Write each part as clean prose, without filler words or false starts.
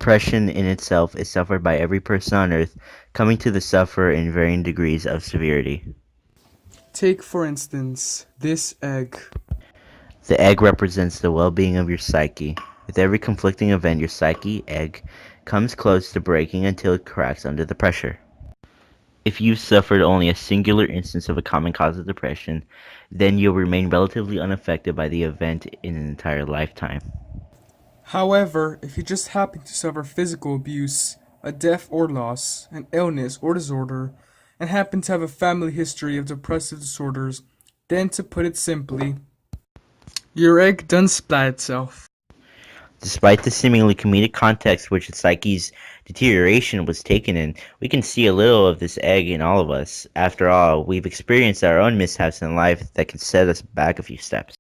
depression in itself is suffered by every person on earth, coming to the sufferer in varying degrees of severity. Take, for instance, this egg. The egg represents the well-being of your psyche. With every conflicting event, your psyche, egg, comes close to breaking until it cracks under the pressure. If you've suffered only a singular instance of a common cause of depression, then you'll remain relatively unaffected by the event in an entire lifetime. However, if you just happen to suffer physical abuse, a death or loss, an illness or disorder, and happen to have a family history of depressive disorders, then to put it simply, your egg done splat itself. Despite the seemingly comedic context which the psyche's deterioration was taken in, we can see a little of this egg in all of us. After all, we've experienced our own mishaps in life that can set us back a few steps.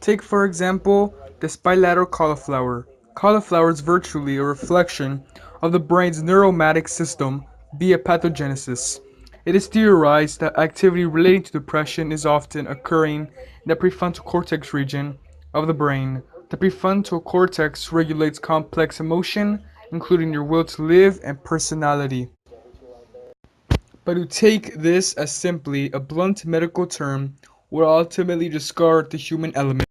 Take, for example, this bilateral cauliflower. Cauliflower is virtually a reflection of the brain's neuromatic system via pathogenesis. It is theorized that activity relating to depression is often occurring in the prefrontal cortex region of the brain. The prefrontal cortex regulates complex emotion, including your will to live and personality. But to take this as simply a blunt medical term would ultimately discard the human element.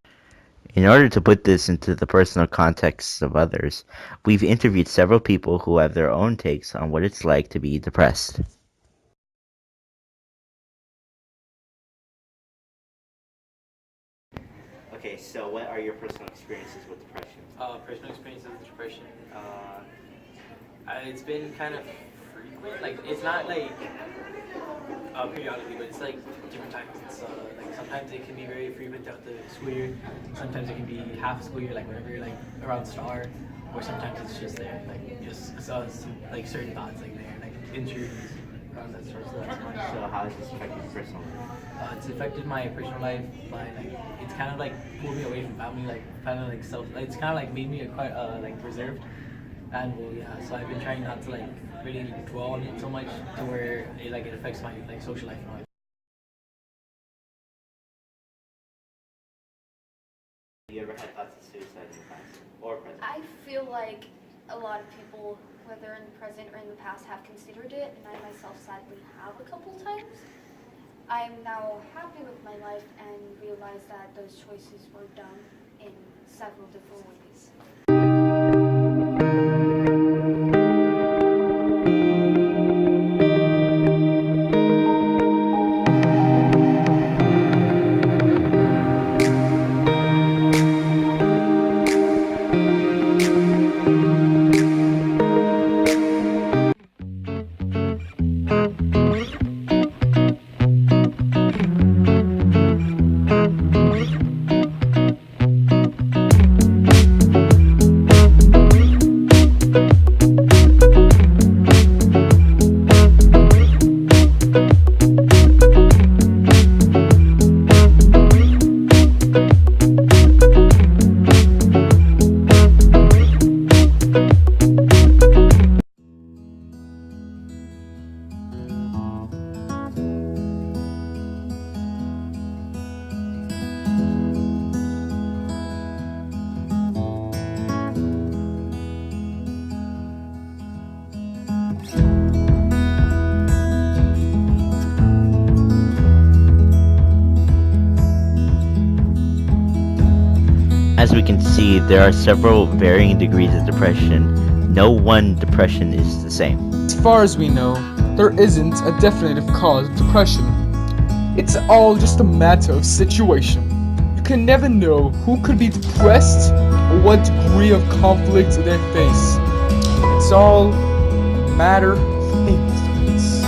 In order to put this into the personal context of others, we've interviewed several people who have their own takes on what it's like to be depressed. Okay, so what are your personal experiences with depression? Personal experiences with depression. It's been kind of frequent. Like it's not like periodically, but it's like different times. It's like sometimes it can be very frequent throughout the school year. Sometimes it can be half school year, like whenever like around star, or sometimes it's just there, like just some, like certain thoughts like there, like injuries around that sort of stuff. So how has this affected your personal life? It's affected my personal life by like it's kind of like pulled me away from family, like kind of like self. It's kind of like made me quite like reserved. And well, yeah, so I've been trying not to like really dwell on it so much to where it affects my like social life and all. Have you ever had thoughts of suicide in the past or present? I feel like a lot of people, whether in the present or in the past, have considered it, and I myself sadly have a couple times. I am now happy with my life and realize that those choices were done in several different ways. As we can see, there are several varying degrees of depression. No one depression is the same. As far as we know, there isn't a definitive cause of depression. It's all just a matter of situation. You can never know who could be depressed or what degree of conflict they face. It's all a matter of influence.